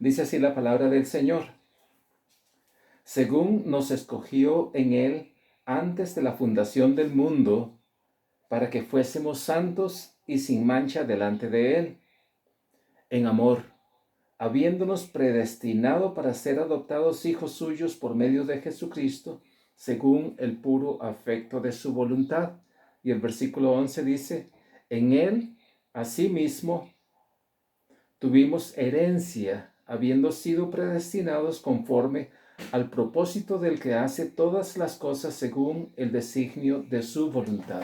Dice así la palabra del Señor. Según nos escogió en Él antes de la fundación del mundo, para que fuésemos santos y sin mancha delante de Él, en amor, habiéndonos predestinado para ser adoptados hijos suyos por medio de Jesucristo, según el puro afecto de su voluntad. Y el versículo 11 dice, en Él, asimismo, tuvimos herencia, habiendo sido predestinados conforme al propósito del que hace todas las cosas según el designio de su voluntad.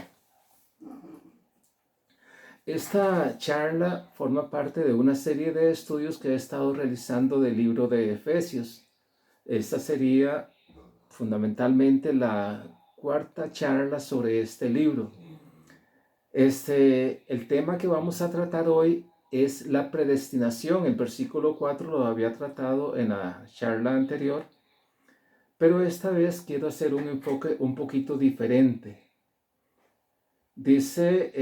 Esta charla forma parte de una serie de estudios que he estado realizando del libro de Efesios. Esta sería fundamentalmente la cuarta charla sobre este libro. El tema que vamos a tratar hoy es la predestinación. El versículo 4 lo había tratado en la charla anterior, pero esta vez quiero hacer un enfoque un poquito diferente. Dice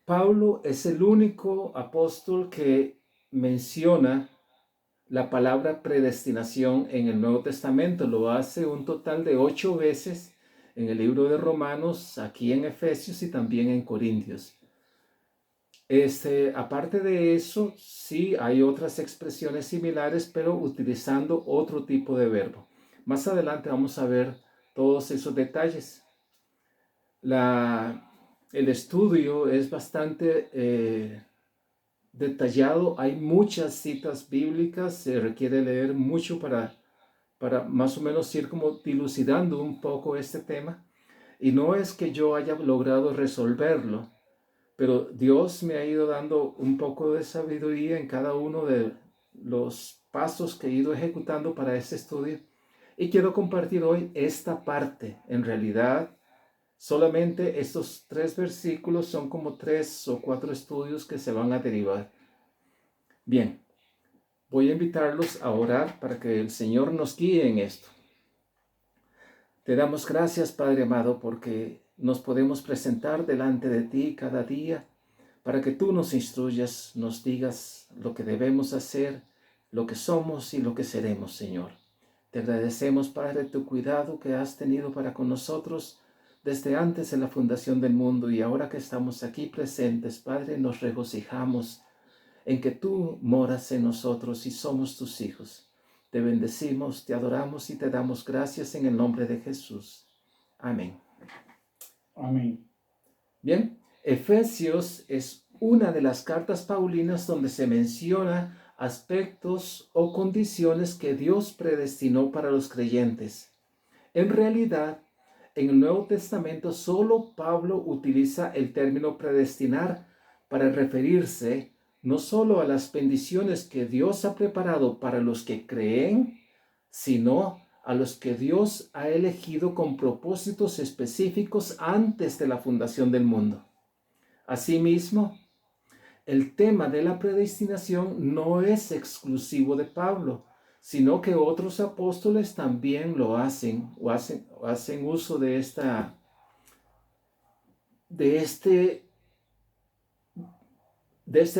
Pablo es el único apóstol que menciona la palabra predestinación en el Nuevo Testamento. Lo hace un total de 8 veces en el libro de Romanos, aquí en Efesios y también en Corintios. Aparte de eso, sí hay otras expresiones similares, pero utilizando otro tipo de verbo. Más adelante vamos a ver todos esos detalles. El estudio es bastante detallado, hay muchas citas bíblicas, se requiere leer mucho para más o menos ir como dilucidando un poco este tema. Y no es que yo haya logrado resolverlo, pero Dios me ha ido dando un poco de sabiduría en cada uno de los pasos que he ido ejecutando para este estudio. Y quiero compartir hoy esta parte. En realidad, solamente estos 3 versículos son como 3 o 4 estudios que se van a derivar. Bien, voy a invitarlos a orar para que el Señor nos guíe en esto. Te damos gracias, Padre amado, porque nos podemos presentar delante de ti cada día para que tú nos instruyas, nos digas lo que debemos hacer, lo que somos y lo que seremos, Señor. Te agradecemos, Padre, tu cuidado que has tenido para con nosotros desde antes de la fundación del mundo, y ahora que estamos aquí presentes, Padre, nos regocijamos en que tú moras en nosotros y somos tus hijos. Te bendecimos, te adoramos y te damos gracias en el nombre de Jesús. Amén. Amén. Bien, Efesios es una de las cartas paulinas donde se menciona aspectos o condiciones que Dios predestinó para los creyentes. En realidad, en el Nuevo Testamento solo Pablo utiliza el término predestinar para referirse no solo a las bendiciones que Dios ha preparado para los que creen, sino a los que Dios ha elegido con propósitos específicos antes de la fundación del mundo. Asimismo, el tema de la predestinación no es exclusivo de Pablo, sino que otros apóstoles también lo hacen o hacen uso de este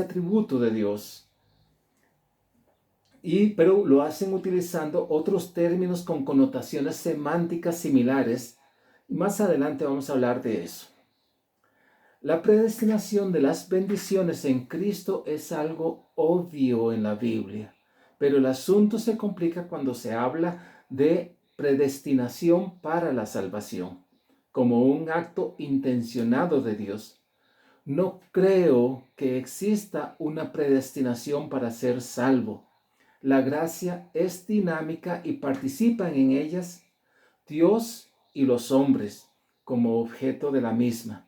atributo de Dios. Pero lo hacen utilizando otros términos con connotaciones semánticas similares. Más adelante vamos a hablar de eso. La predestinación de las bendiciones en Cristo es algo obvio en la Biblia, pero el asunto se complica cuando se habla de predestinación para la salvación, como un acto intencionado de Dios. No creo que exista una predestinación para ser salvo. La gracia es dinámica y participan en ellas Dios y los hombres como objeto de la misma.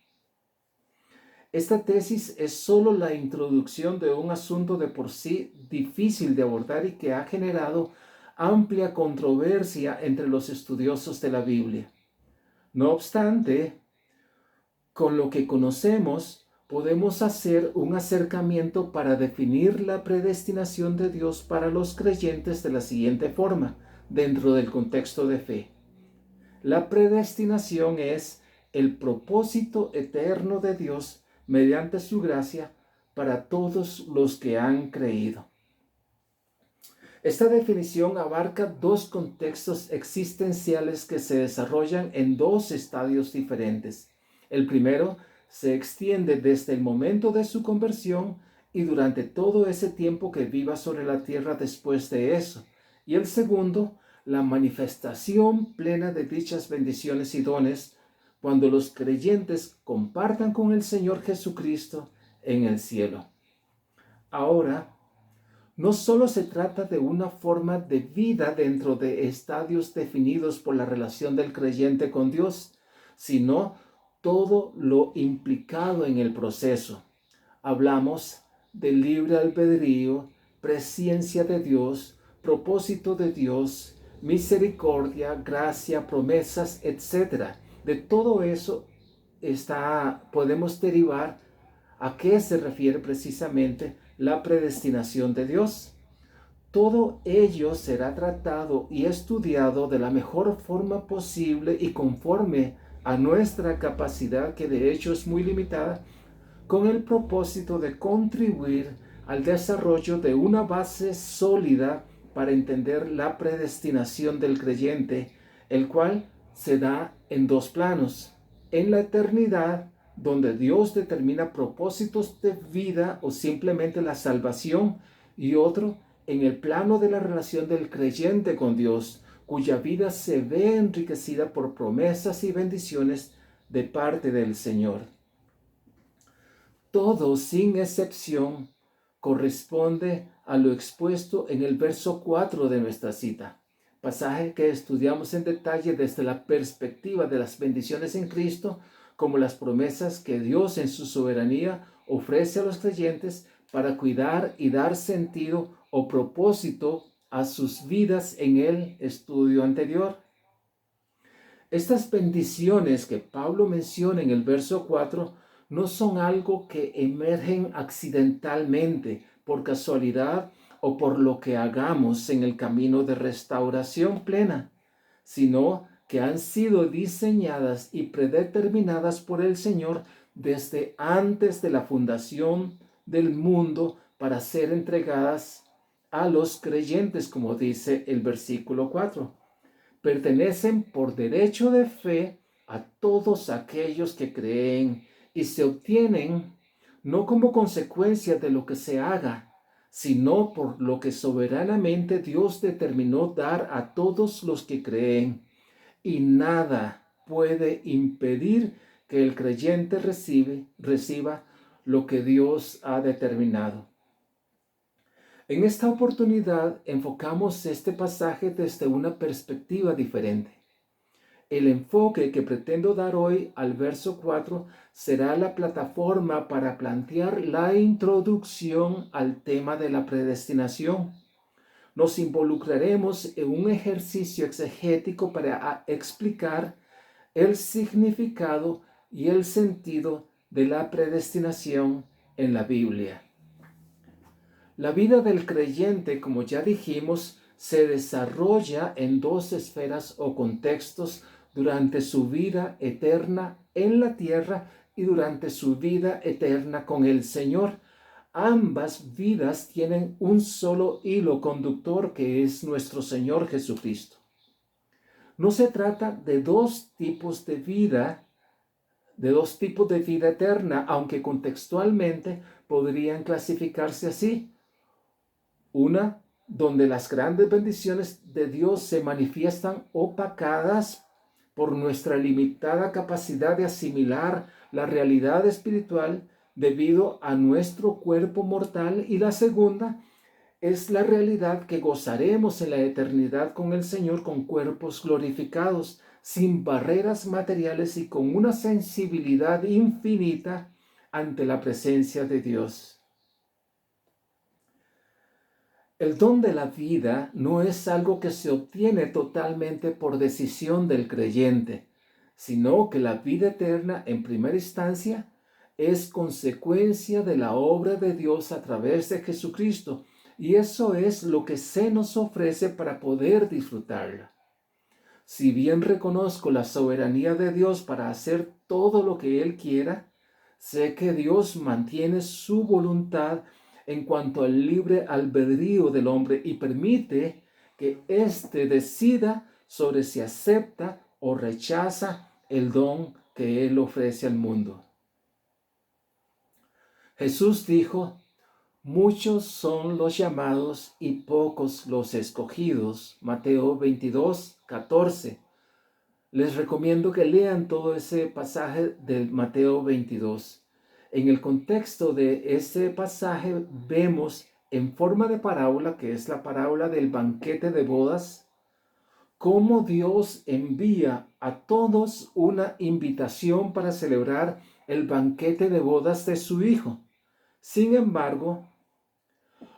Esta tesis es solo la introducción de un asunto de por sí difícil de abordar y que ha generado amplia controversia entre los estudiosos de la Biblia. No obstante, con lo que conocemos, podemos hacer un acercamiento para definir la predestinación de Dios para los creyentes de la siguiente forma, dentro del contexto de fe. La predestinación es el propósito eterno de Dios mediante su gracia para todos los que han creído. Esta definición abarca dos contextos existenciales que se desarrollan en dos estadios diferentes. El primero se extiende desde el momento de su conversión y durante todo ese tiempo que viva sobre la tierra después de eso. Y el segundo, la manifestación plena de dichas bendiciones y dones cuando los creyentes compartan con el Señor Jesucristo en el cielo. Ahora, no solo se trata de una forma de vida dentro de estadios definidos por la relación del creyente con Dios, sino todo lo implicado en el proceso. Hablamos de libre albedrío, presencia de Dios, propósito de Dios, misericordia, gracia, promesas, etc. De todo eso podemos derivar a qué se refiere precisamente la predestinación de Dios. Todo ello será tratado y estudiado de la mejor forma posible y conforme a nuestra capacidad, que de hecho es muy limitada, con el propósito de contribuir al desarrollo de una base sólida para entender la predestinación del creyente, el cual se da en dos planos: en la eternidad, donde Dios determina propósitos de vida o simplemente la salvación, y otro en el plano de la relación del creyente con Dios, cuya vida se ve enriquecida por promesas y bendiciones de parte del Señor. Todo, sin excepción, corresponde a lo expuesto en el verso 4 de nuestra cita, pasaje que estudiamos en detalle desde la perspectiva de las bendiciones en Cristo, como las promesas que Dios en su soberanía ofrece a los creyentes para cuidar y dar sentido o propósito a sus vidas en el estudio anterior. Estas bendiciones que Pablo menciona en el verso 4 no son algo que emergen accidentalmente, por casualidad o por lo que hagamos en el camino de restauración plena, sino que han sido diseñadas y predeterminadas por el Señor desde antes de la fundación del mundo para ser entregadas a los creyentes, como dice el versículo 4. Pertenecen por derecho de fe a todos aquellos que creen y se obtienen no como consecuencia de lo que se haga, sino por lo que soberanamente Dios determinó dar a todos los que creen. Y nada puede impedir que el creyente reciba lo que Dios ha determinado. En esta oportunidad enfocamos este pasaje desde una perspectiva diferente. El enfoque que pretendo dar hoy al verso 4 será la plataforma para plantear la introducción al tema de la predestinación. Nos involucraremos en un ejercicio exegético para explicar el significado y el sentido de la predestinación en la Biblia. La vida del creyente, como ya dijimos, se desarrolla en dos esferas o contextos durante su vida eterna en la tierra y durante su vida eterna con el Señor. Ambas vidas tienen un solo hilo conductor, que es nuestro Señor Jesucristo. No se trata de dos tipos de vida eterna, aunque contextualmente podrían clasificarse así. Una donde las grandes bendiciones de Dios se manifiestan opacadas por nuestra limitada capacidad de asimilar la realidad espiritual debido a nuestro cuerpo mortal, y la segunda es la realidad que gozaremos en la eternidad con el Señor con cuerpos glorificados, sin barreras materiales y con una sensibilidad infinita ante la presencia de Dios. El don de la vida no es algo que se obtiene totalmente por decisión del creyente, sino que la vida eterna, en primera instancia, es consecuencia de la obra de Dios a través de Jesucristo, y eso es lo que se nos ofrece para poder disfrutarla. Si bien reconozco la soberanía de Dios para hacer todo lo que Él quiera, Sé que Dios mantiene su voluntad en cuanto al libre albedrío del hombre y permite que éste decida sobre si acepta o rechaza el don que Él ofrece al mundo. Jesús dijo: muchos son los llamados y pocos los escogidos. Mateo 22:14. Les recomiendo que lean todo ese pasaje del Mateo 22. En el contexto de ese pasaje vemos en forma de parábola, que es la parábola del banquete de bodas, cómo Dios envía a todos una invitación para celebrar el banquete de bodas de su Hijo. Sin embargo,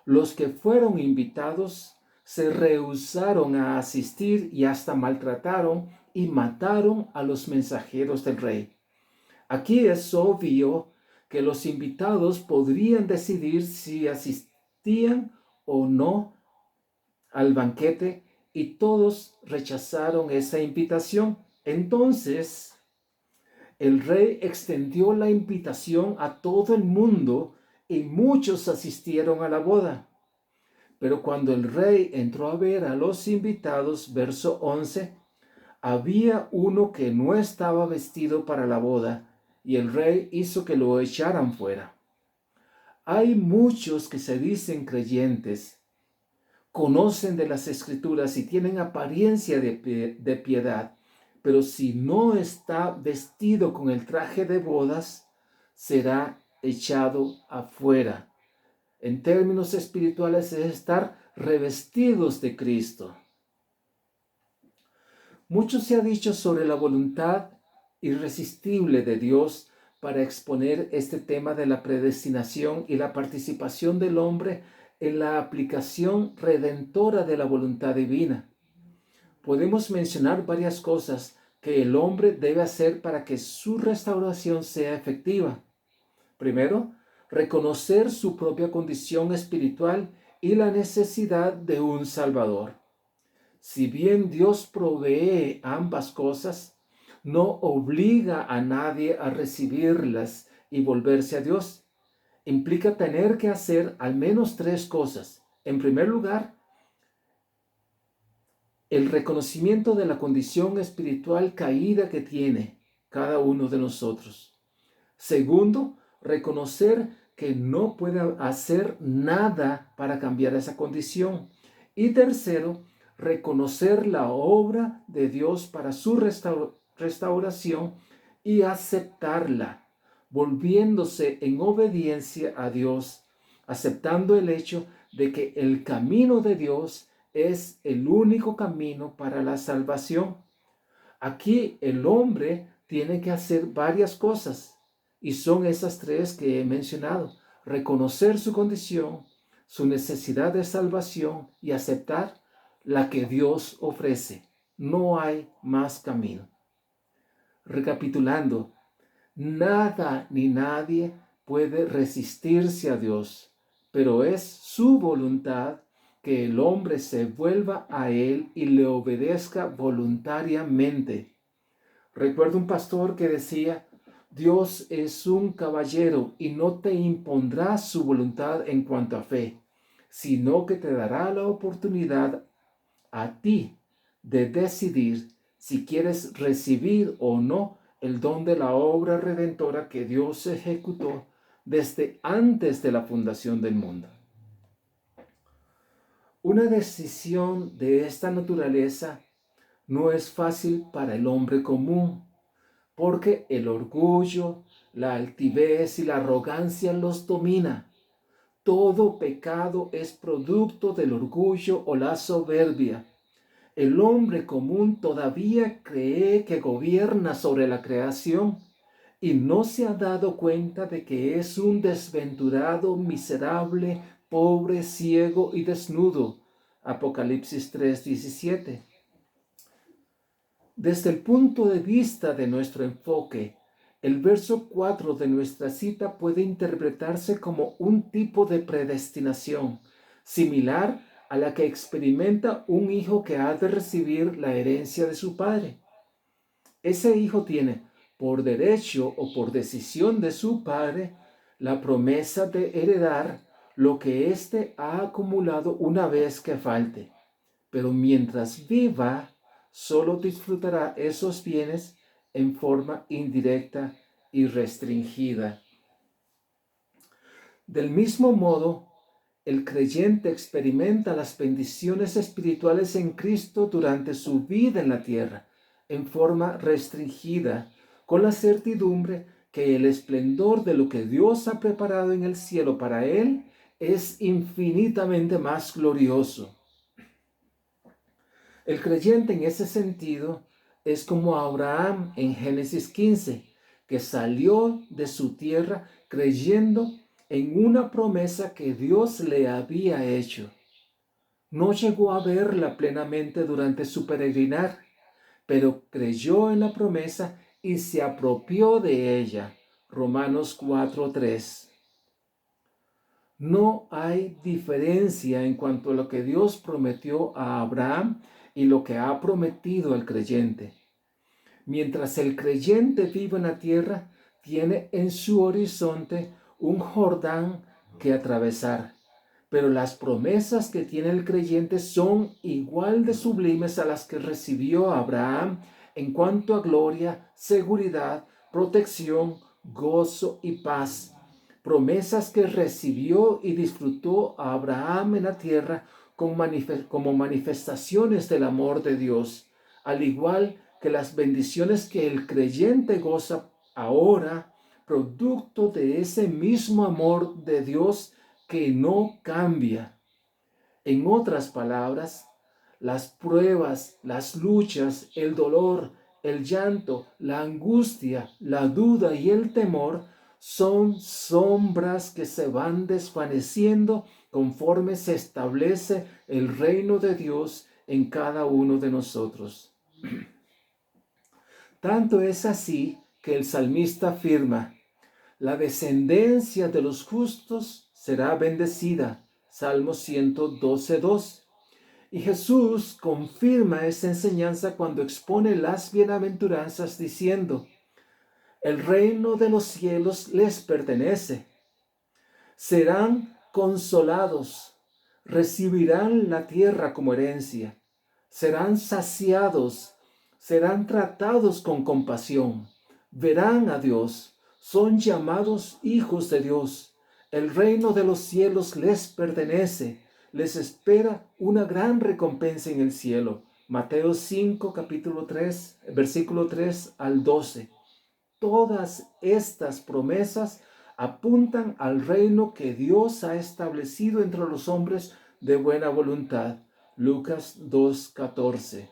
los que fueron invitados se rehusaron a asistir y hasta maltrataron y mataron a los mensajeros del rey. Aquí es obvio que los invitados podrían decidir si asistían o no al banquete y todos rechazaron esa invitación. Entonces, el rey extendió la invitación a todo el mundo y muchos asistieron a la boda. Pero cuando el rey entró a ver a los invitados, verso 11, había uno que no estaba vestido para la boda, y el rey hizo que lo echaran fuera. Hay muchos que se dicen creyentes, conocen de las Escrituras y tienen apariencia de piedad, pero si no está vestido con el traje de bodas, será echado afuera. En términos espirituales es estar revestidos de Cristo. Mucho se ha dicho sobre la voluntad irresistible de Dios para exponer este tema de la predestinación y la participación del hombre en la aplicación redentora de la voluntad divina. Podemos mencionar varias cosas que el hombre debe hacer para que su restauración sea efectiva. Primero, reconocer su propia condición espiritual y la necesidad de un Salvador. Si bien Dios provee ambas cosas, no obliga a nadie a recibirlas y volverse a Dios. Implica tener que hacer al menos 3 cosas. En primer lugar, el reconocimiento de la condición espiritual caída que tiene cada uno de nosotros. Segundo, reconocer que no puede hacer nada para cambiar esa condición. Y tercero, reconocer la obra de Dios para su restauración y aceptarla, volviéndose en obediencia a Dios, aceptando el hecho de que el camino de Dios es el único camino para la salvación. Aquí el hombre tiene que hacer varias cosas y son esas 3 que he mencionado: reconocer su condición, su necesidad de salvación y aceptar la que Dios ofrece. No hay más camino. Recapitulando, nada ni nadie puede resistirse a Dios, pero es su voluntad que el hombre se vuelva a Él y le obedezca voluntariamente. Recuerdo un pastor que decía: Dios es un caballero y no te impondrá su voluntad en cuanto a fe, sino que te dará la oportunidad a ti de decidir si quieres recibir o no el don de la obra redentora que Dios ejecutó desde antes de la fundación del mundo. Una decisión de esta naturaleza no es fácil para el hombre común, porque el orgullo, la altivez y la arrogancia los domina. Todo pecado es producto del orgullo o la soberbia. El hombre común todavía cree que gobierna sobre la creación y no se ha dado cuenta de que es un desventurado, miserable, pobre, ciego y desnudo. Apocalipsis 3:17. Desde el punto de vista de nuestro enfoque, el verso 4 de nuestra cita puede interpretarse como un tipo de predestinación, similar a la que experimenta un hijo que ha de recibir la herencia de su padre. Ese hijo tiene por derecho o por decisión de su padre, la promesa de heredar lo que éste ha acumulado una vez que falte. Pero mientras viva, solo disfrutará esos bienes en forma indirecta y restringida. Del mismo modo, el creyente experimenta las bendiciones espirituales en Cristo durante su vida en la tierra, en forma restringida, con la certidumbre que el esplendor de lo que Dios ha preparado en el cielo para él es infinitamente más glorioso. El creyente en ese sentido es como Abraham en Génesis 15, que salió de su tierra creyendo en una promesa que Dios le había hecho. No llegó a verla plenamente durante su peregrinar, pero creyó en la promesa y se apropió de ella. Romanos 4:3. No hay diferencia en cuanto a lo que Dios prometió a Abraham y lo que ha prometido al creyente. Mientras el creyente vive en la tierra, tiene en su horizonte un Jordán que atravesar. Pero las promesas que tiene el creyente son igual de sublimes a las que recibió Abraham en cuanto a gloria, seguridad, protección, gozo y paz. Promesas que recibió y disfrutó Abraham en la tierra como manifestaciones del amor de Dios, al igual que las bendiciones que el creyente goza ahora, producto de ese mismo amor de Dios que no cambia. En otras palabras, las pruebas, las luchas, el dolor, el llanto, la angustia, la duda y el temor son sombras que se van desvaneciendo conforme se establece el reino de Dios en cada uno de nosotros. Tanto es así que el salmista afirma: la descendencia de los justos será bendecida. Salmo 112:2. Y Jesús confirma esa enseñanza cuando expone las bienaventuranzas diciendo: el reino de los cielos les pertenece. Serán consolados, recibirán la tierra como herencia, serán saciados, serán tratados con compasión, verán a Dios, son llamados hijos de Dios. El reino de los cielos les pertenece, les espera una gran recompensa en el cielo. Mateo 5, capítulo 3, versículo 3 al 12. Todas estas promesas apuntan al reino que Dios ha establecido entre los hombres de buena voluntad. Lucas 2:14.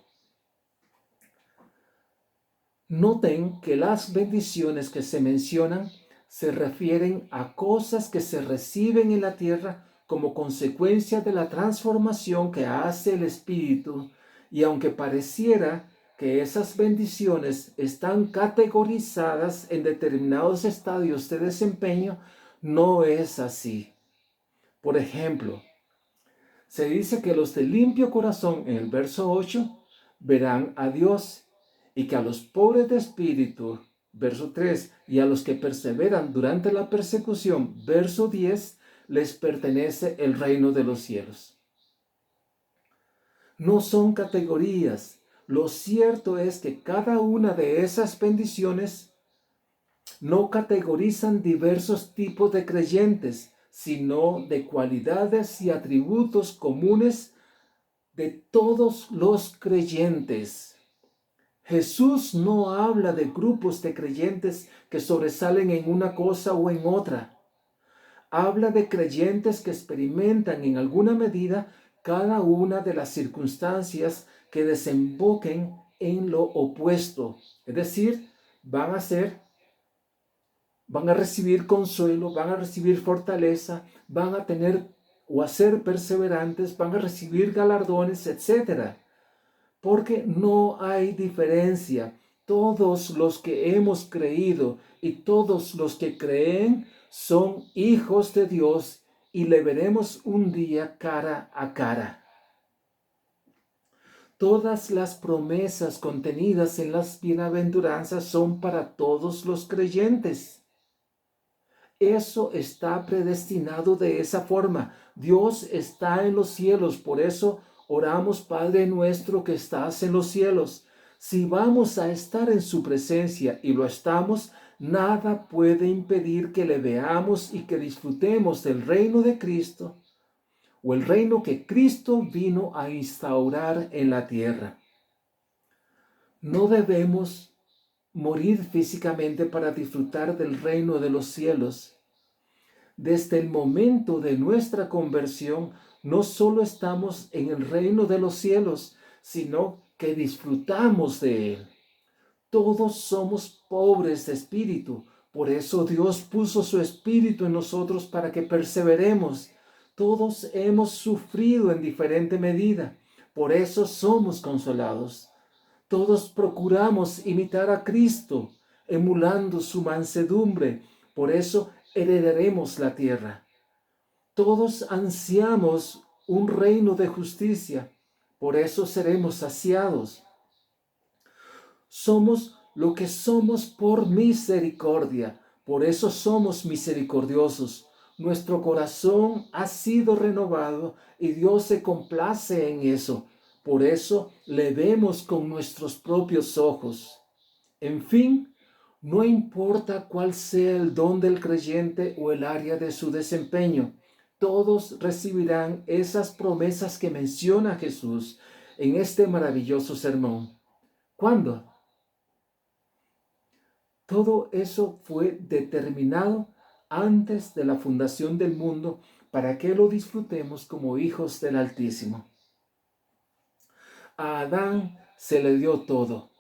Noten que las bendiciones que se mencionan se refieren a cosas que se reciben en la tierra como consecuencia de la transformación que hace el Espíritu, y aunque pareciera que esas bendiciones están categorizadas en determinados estadios de desempeño, no es así. Por ejemplo, se dice que los de limpio corazón en el verso 8 verán a Dios, y que a los pobres de espíritu, verso 3, y a los que perseveran durante la persecución, verso 10, les pertenece el reino de los cielos. No son categorías. Lo cierto es que cada una de esas bendiciones no categorizan diversos tipos de creyentes, sino de cualidades y atributos comunes de todos los creyentes. Jesús no habla de grupos de creyentes que sobresalen en una cosa o en otra. Habla de creyentes que experimentan en alguna medida cada una de las circunstancias que desemboquen en lo opuesto. Es decir, van a recibir consuelo, van a recibir fortaleza, van a tener o a ser perseverantes, van a recibir galardones, etc. Porque no hay diferencia. Todos los que hemos creído y todos los que creen son hijos de Dios y le veremos un día cara a cara. Todas las promesas contenidas en las bienaventuranzas son para todos los creyentes. Eso está predestinado de esa forma. Dios está en los cielos, por eso oramos, Padre nuestro que estás en los cielos. Si vamos a estar en su presencia y lo estamos, nada puede impedir que le veamos y que disfrutemos del reino de Cristo o el reino que Cristo vino a instaurar en la tierra. No debemos morir físicamente para disfrutar del reino de los cielos. Desde el momento de nuestra conversión, no solo estamos en el reino de los cielos, sino que disfrutamos de él. Todos somos pobres de espíritu, por eso Dios puso su espíritu en nosotros para que perseveremos. Todos hemos sufrido en diferente medida, por eso somos consolados. Todos procuramos imitar a Cristo, emulando su mansedumbre, por eso heredaremos la tierra. Todos ansiamos un reino de justicia, por eso seremos saciados. Somos lo que somos por misericordia, por eso somos misericordiosos. Nuestro corazón ha sido renovado y Dios se complace en eso. Por eso le vemos con nuestros propios ojos. En fin, no importa cuál sea el don del creyente o el área de su desempeño, todos recibirán esas promesas que menciona Jesús en este maravilloso sermón. ¿Cuándo? Todo eso fue determinado antes de la fundación del mundo para que lo disfrutemos como hijos del Altísimo. A Adán se le dio todo,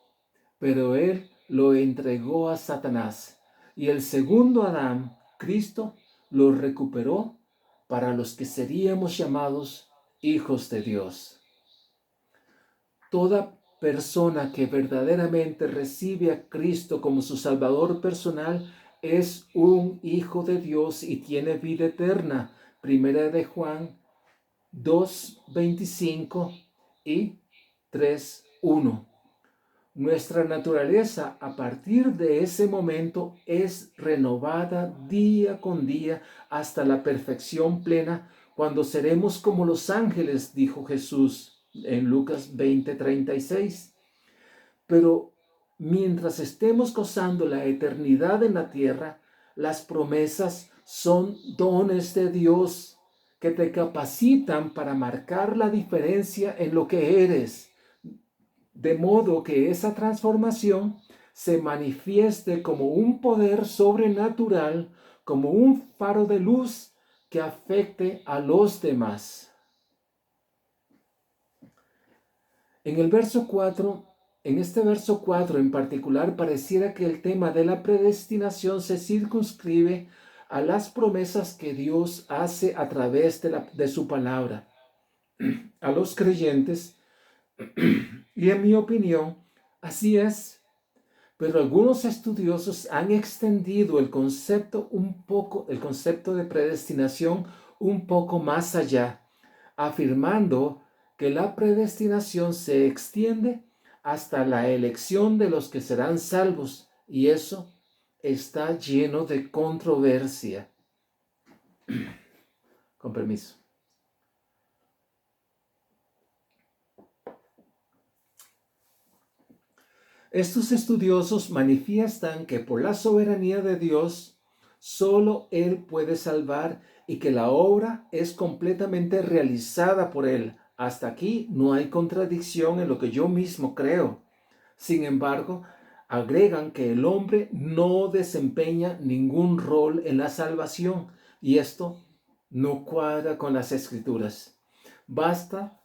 pero él lo entregó a Satanás. Y el segundo Adán, Cristo, lo recuperó para los que seríamos llamados hijos de Dios. Toda persona que verdaderamente recibe a Cristo como su Salvador personal es un hijo de Dios y tiene vida eterna. Primera de Juan 2:25 y 3:1. Nuestra naturaleza a partir de ese momento es renovada día con día hasta la perfección plena, cuando seremos como los ángeles, dijo Jesús en Lucas 20:36. Pero mientras estemos gozando la eternidad en la tierra, las promesas son dones de Dios que te capacitan para marcar la diferencia en lo que eres, de modo que esa transformación se manifieste como un poder sobrenatural, como un faro de luz que afecte a los demás. En este verso 4 en particular, pareciera que el tema de la predestinación se circunscribe a las promesas que Dios hace a través de su palabra a los creyentes. Y en mi opinión, así es. Pero algunos estudiosos han extendido el concepto de predestinación un poco más allá, afirmando que la predestinación se extiende hasta la elección de los que serán salvos, y eso está lleno de controversia. Con permiso. Estos estudiosos manifiestan que por la soberanía de Dios, solo Él puede salvar y que la obra es completamente realizada por Él. Hasta aquí no hay contradicción en lo que yo mismo creo. Sin embargo, agregan que el hombre no desempeña ningún rol en la salvación, y esto no cuadra con las Escrituras. Basta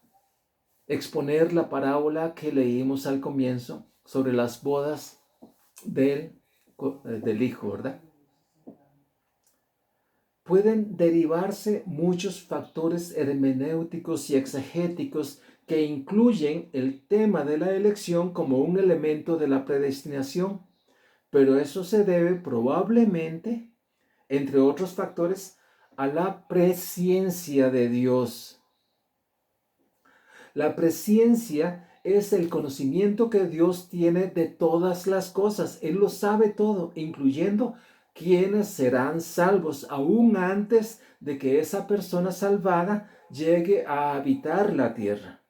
exponer la parábola que leímos al comienzo sobre las bodas del hijo, ¿verdad? Pueden derivarse muchos factores hermenéuticos y exegéticos que incluyen el tema de la elección como un elemento de la predestinación, pero eso se debe probablemente, entre otros factores, a la presciencia de Dios. La presciencia es el conocimiento que Dios tiene de todas las cosas. Él lo sabe todo, incluyendo quiénes serán salvos, aún antes de que esa persona salvada llegue a habitar la tierra.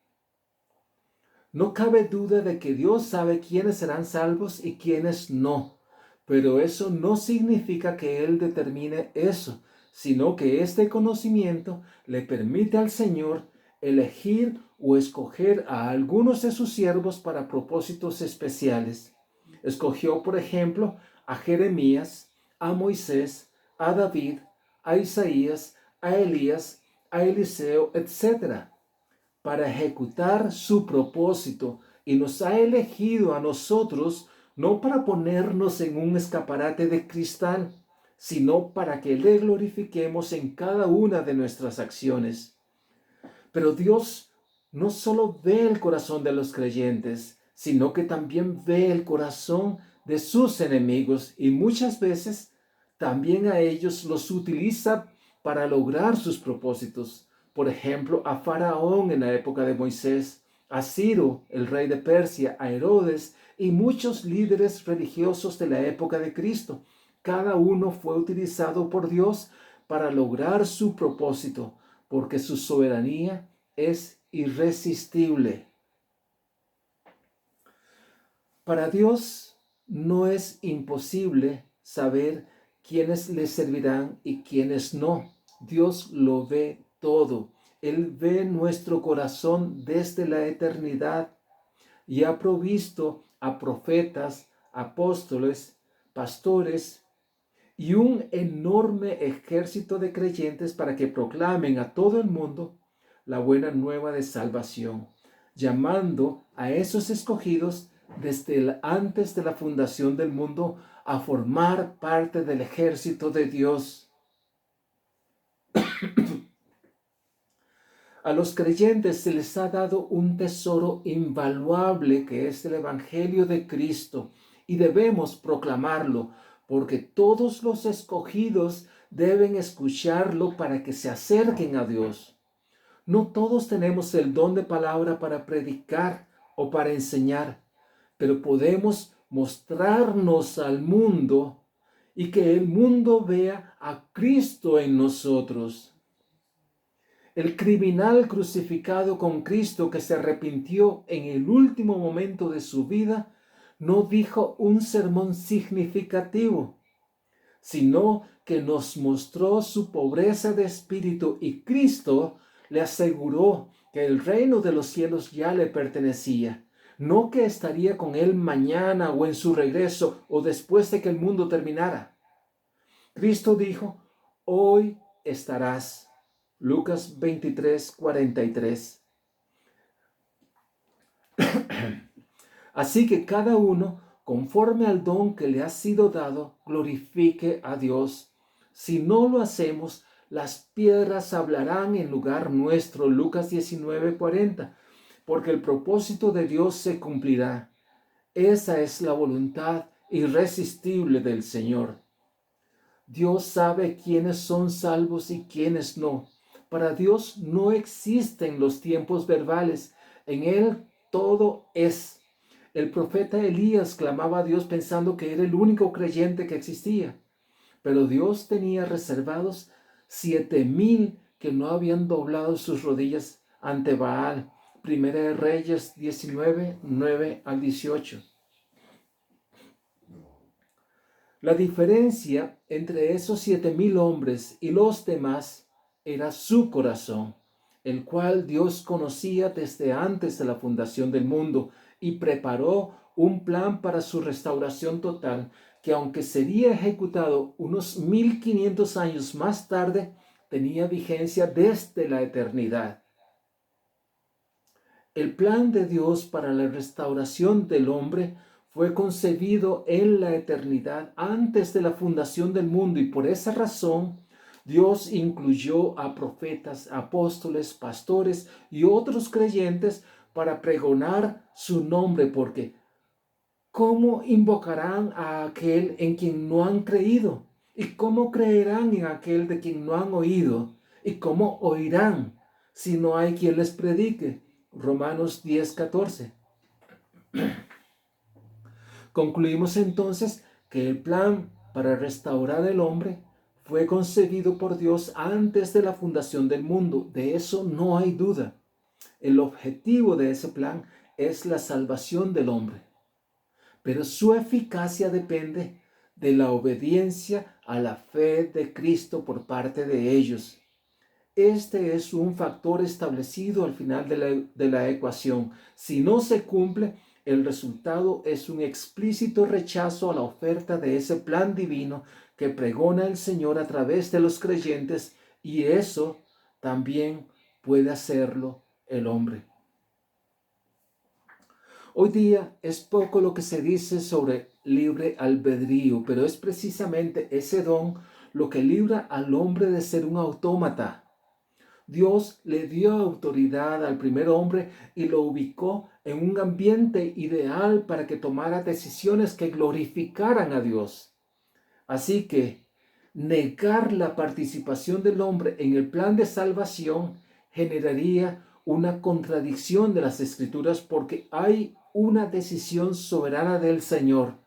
No cabe duda de que Dios sabe quiénes serán salvos y quiénes no, pero eso no significa que Él determine eso, sino que este conocimiento le permite al Señor elegir o escoger a algunos de sus siervos para propósitos especiales. Escogió, por ejemplo, a Jeremías, a Moisés, a David, a Isaías, a Elías, a Eliseo, etc., para ejecutar su propósito, y nos ha elegido a nosotros no para ponernos en un escaparate de cristal, sino para que le glorifiquemos en cada una de nuestras acciones. Pero Dios no solo ve el corazón de los creyentes, sino que también ve el corazón de sus enemigos, y muchas veces también a ellos los utiliza para lograr sus propósitos. Por ejemplo, a Faraón en la época de Moisés, a Ciro, el rey de Persia, a Herodes y muchos líderes religiosos de la época de Cristo. Cada uno fue utilizado por Dios para lograr su propósito, porque su soberanía es irresistible. Para Dios no es imposible saber quiénes le servirán y quiénes no. Dios lo ve todo. Él ve nuestro corazón desde la eternidad y ha provisto a profetas, apóstoles, pastores y un enorme ejército de creyentes para que proclamen a todo el mundo la buena nueva de salvación, llamando a esos escogidos desde antes de la fundación del mundo a formar parte del ejército de Dios. A los creyentes se les ha dado un tesoro invaluable que es el Evangelio de Cristo, y debemos proclamarlo, porque todos los escogidos deben escucharlo para que se acerquen a Dios. No todos tenemos el don de palabra para predicar o para enseñar, pero podemos mostrarnos al mundo y que el mundo vea a Cristo en nosotros. El criminal crucificado con Cristo, que se arrepintió en el último momento de su vida, no dijo un sermón significativo, sino que nos mostró su pobreza de espíritu, y Cristo le aseguró que el reino de los cielos ya le pertenecía, no que estaría con él mañana o en su regreso o después de que el mundo terminara. Cristo dijo: hoy estarás. Lucas 23:43. Así que cada uno, conforme al don que le ha sido dado, glorifique a Dios. Si no lo hacemos, las piedras hablarán en lugar nuestro. Lucas 19:40. Porque el propósito de Dios se cumplirá. Esa es la voluntad irresistible del Señor. Dios sabe quiénes son salvos y quiénes no. Para Dios no existen los tiempos verbales. En Él todo es. El profeta Elías clamaba a Dios pensando que era el único creyente que existía. Pero Dios tenía reservados 7,000 que no habían doblado sus rodillas ante Baal. Primera de Reyes 19, 9 al 18. La diferencia entre esos 7,000 hombres y los demás era su corazón, el cual Dios conocía desde antes de la fundación del mundo, y preparó un plan para su restauración total, que aunque sería ejecutado unos 1500 años más tarde, tenía vigencia desde la eternidad. El plan de Dios para la restauración del hombre fue concebido en la eternidad antes de la fundación del mundo, y por esa razón Dios incluyó a profetas, apóstoles, pastores y otros creyentes para pregonar su nombre, porque ¿cómo invocarán a aquel en quien no han creído? ¿Y cómo creerán en aquel de quien no han oído? ¿Y cómo oirán si no hay quien les predique? Romanos 10:14. Concluimos entonces que el plan para restaurar el hombre fue concebido por Dios antes de la fundación del mundo. De eso no hay duda. El objetivo de ese plan es la salvación del hombre. Pero su eficacia depende de la obediencia a la fe de Cristo por parte de ellos. Este es un factor establecido al final de la ecuación. Si no se cumple, el resultado es un explícito rechazo a la oferta de ese plan divino que pregona el Señor a través de los creyentes, y eso también puede hacerlo el hombre. Hoy día es poco lo que se dice sobre libre albedrío, pero es precisamente ese don lo que libra al hombre de ser un autómata. Dios le dio autoridad al primer hombre y lo ubicó en un ambiente ideal para que tomara decisiones que glorificaran a Dios. Así que negar la participación del hombre en el plan de salvación generaría una contradicción de las Escrituras, porque hay una decisión soberana del Señor,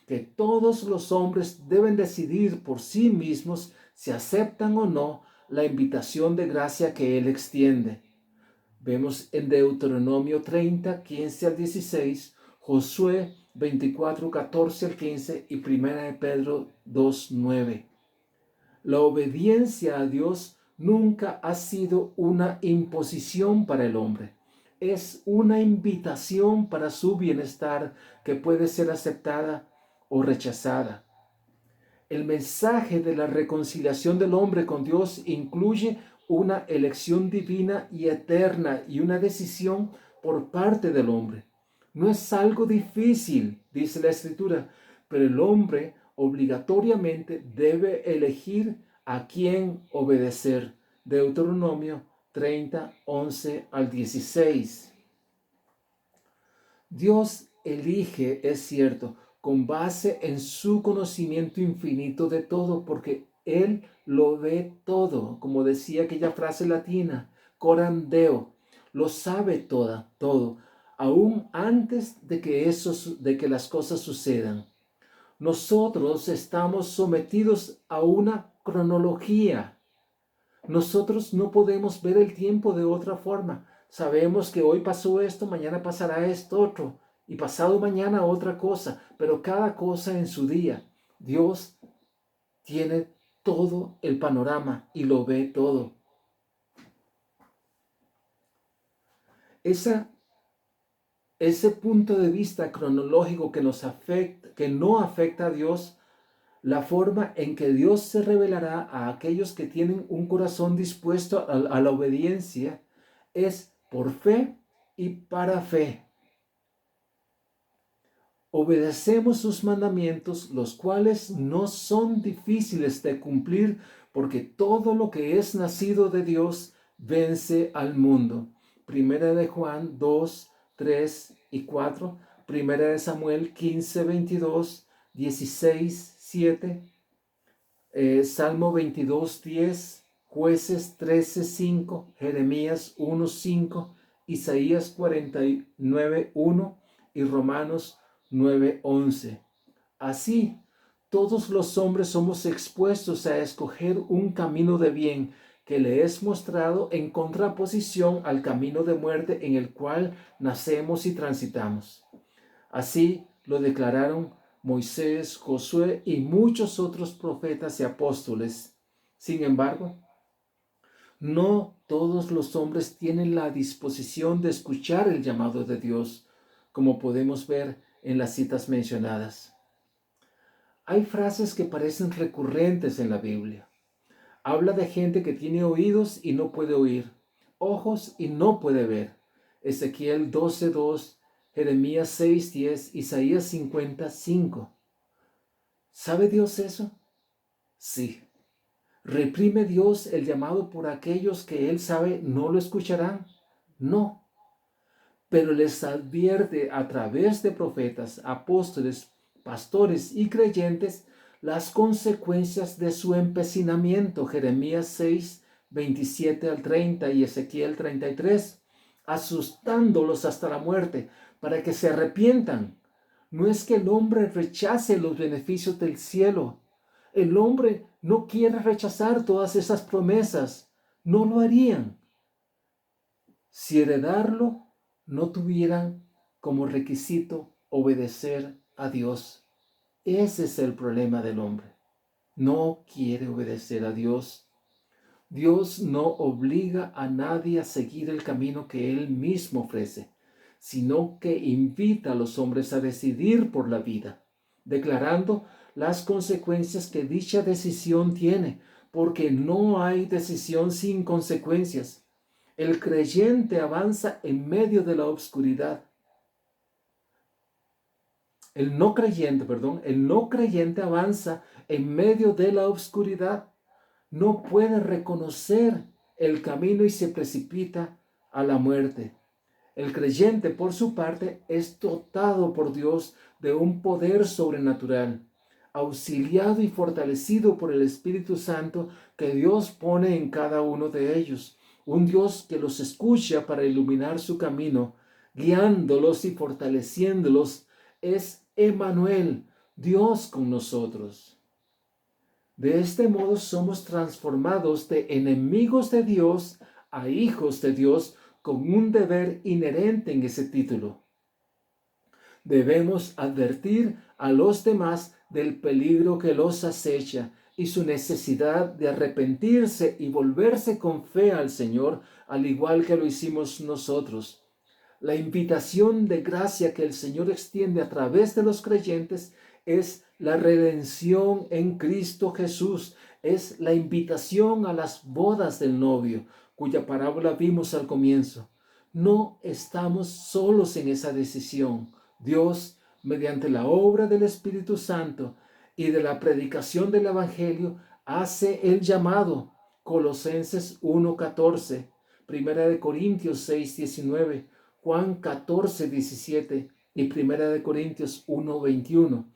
que todos los hombres deben decidir por sí mismos si aceptan o no la invitación de gracia que Él extiende. Vemos en Deuteronomio 30, 15 al 16, Josué 24, 14 al 15 y 1 de Pedro 2, 9. La obediencia a Dios nunca ha sido una imposición para el hombre. Es una invitación para su bienestar que puede ser aceptada o rechazada. El mensaje de la reconciliación del hombre con Dios incluye una elección divina y eterna y una decisión por parte del hombre. No es algo difícil, dice la Escritura, pero el hombre obligatoriamente debe elegir a quién obedecer. Deuteronomio 30, 11 al 16. Dios elige, es cierto, con base en su conocimiento infinito de todo, porque Él lo ve todo, como decía aquella frase latina, coram Deo, lo sabe todo, aún antes de que las cosas sucedan. Nosotros estamos sometidos a una cronología. Nosotros no podemos ver el tiempo de otra forma. Sabemos que hoy pasó esto, mañana pasará esto otro, y pasado mañana otra cosa, pero cada cosa en su día. Dios tiene todo el panorama y lo ve todo. Ese punto de vista cronológico que no afecta a Dios, la forma en que Dios se revelará a aquellos que tienen un corazón dispuesto a la obediencia, es por fe y para fe. Obedecemos sus mandamientos, los cuales no son difíciles de cumplir, porque todo lo que es nacido de Dios vence al mundo. Primera de Juan 2, 3 y 4, Primera de Samuel 15, 22, 16, 7, Salmo 22, 10, Jueces 13, 5, Jeremías 1, 5, Isaías 49, 1 y Romanos 9, 11. Así, todos los hombres somos expuestos a escoger un camino de bien que le es mostrado en contraposición al camino de muerte en el cual nacemos y transitamos. Así lo declararon Moisés, Josué y muchos otros profetas y apóstoles. Sin embargo, no todos los hombres tienen la disposición de escuchar el llamado de Dios, como podemos ver en las citas mencionadas. Hay frases que parecen recurrentes en la Biblia. Habla de gente que tiene oídos y no puede oír, ojos y no puede ver. Ezequiel 12:2, Jeremías 6:10, Isaías 50:5. ¿Sabe Dios eso? Sí. ¿Reprime Dios el llamado por aquellos que Él sabe no lo escucharán? No. Pero les advierte a través de profetas, apóstoles, pastores y creyentes las consecuencias de su empecinamiento. Jeremías 6, 27 al 30 y Ezequiel 33, asustándolos hasta la muerte, para que se arrepientan. No es que el hombre rechace los beneficios del cielo. El hombre no quiere rechazar todas esas promesas. No lo harían si heredarlo no tuvieran como requisito obedecer a Dios. Ese es el problema del hombre. No quiere obedecer a Dios. Dios no obliga a nadie a seguir el camino que Él mismo ofrece, sino que invita a los hombres a decidir por la vida, declarando las consecuencias que dicha decisión tiene, porque no hay decisión sin consecuencias. El creyente avanza en medio de la oscuridad. El no creyente avanza en medio de la oscuridad. No puede reconocer el camino y se precipita a la muerte. El creyente, por su parte, es dotado por Dios de un poder sobrenatural, auxiliado y fortalecido por el Espíritu Santo que Dios pone en cada uno de ellos. Un Dios que los escucha para iluminar su camino, guiándolos y fortaleciéndolos. Es Emmanuel, Dios con nosotros. De este modo somos transformados de enemigos de Dios a hijos de Dios, con un deber inherente en ese título. Debemos advertir a los demás del peligro que los acecha y su necesidad de arrepentirse y volverse con fe al Señor, al igual que lo hicimos nosotros. La invitación de gracia que el Señor extiende a través de los creyentes es la redención en Cristo Jesús. Es la invitación a las bodas del novio, cuya parábola vimos al comienzo. No estamos solos en esa decisión. Dios, mediante la obra del Espíritu Santo y de la predicación del Evangelio, hace el llamado. Colosenses 1:14, 1 Corintios 6:19, Juan 14:17 y 1 Corintios 1:21.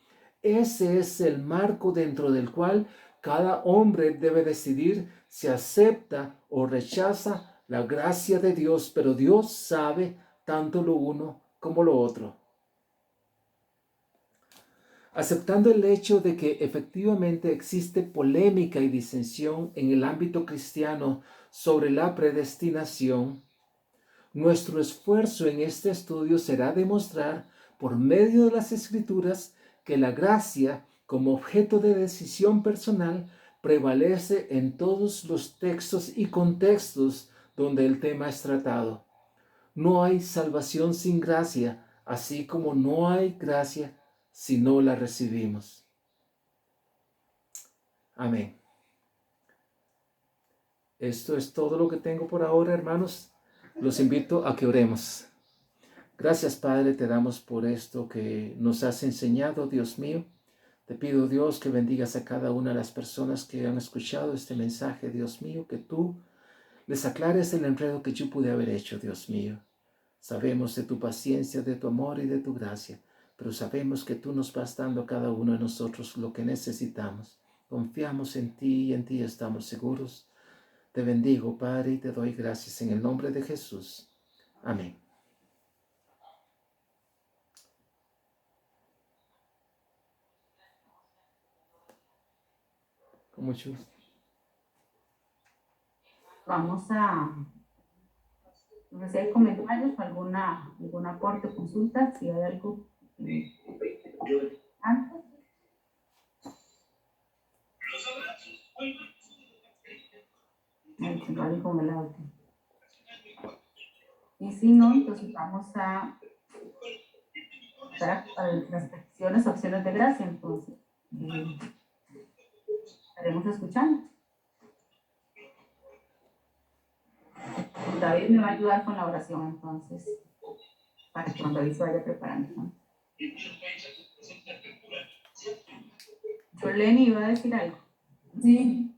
Ese es el marco dentro del cual cada hombre debe decidir si acepta o rechaza la gracia de Dios, pero Dios sabe tanto lo uno como lo otro. Aceptando el hecho de que efectivamente existe polémica y disensión en el ámbito cristiano sobre la predestinación, nuestro esfuerzo en este estudio será demostrar por medio de las Escrituras que la gracia como objeto de decisión personal prevalece en todos los textos y contextos donde el tema es tratado. No hay salvación sin gracia, así como no hay gracia si no la recibimos. Amén. Esto es todo lo que tengo por ahora, hermanos. Los invito a que oremos. Gracias, Padre, te damos por esto que nos has enseñado, Dios mío. Te pido, Dios, que bendigas a cada una de las personas que han escuchado este mensaje, Dios mío, que tú les aclares el enredo que yo pude haber hecho, Dios mío. Sabemos de tu paciencia, de tu amor y de tu gracia, pero sabemos que tú nos vas dando a cada uno de nosotros lo que necesitamos. Confiamos en ti y en ti estamos seguros. Te bendigo, Padre, y te doy gracias en el nombre de Jesús. Amén. Con mucho gusto. Vamos a, no sé si hay comentarios, algún aporte, consulta, si hay algo. Antes. Con el audio. Y si no, entonces vamos a las peticiones, opciones de gracia, entonces estaremos escuchando. David me va a ayudar con la oración, entonces, para que cuando David se vaya preparando, ¿no? Jolene iba a decir algo. Sí,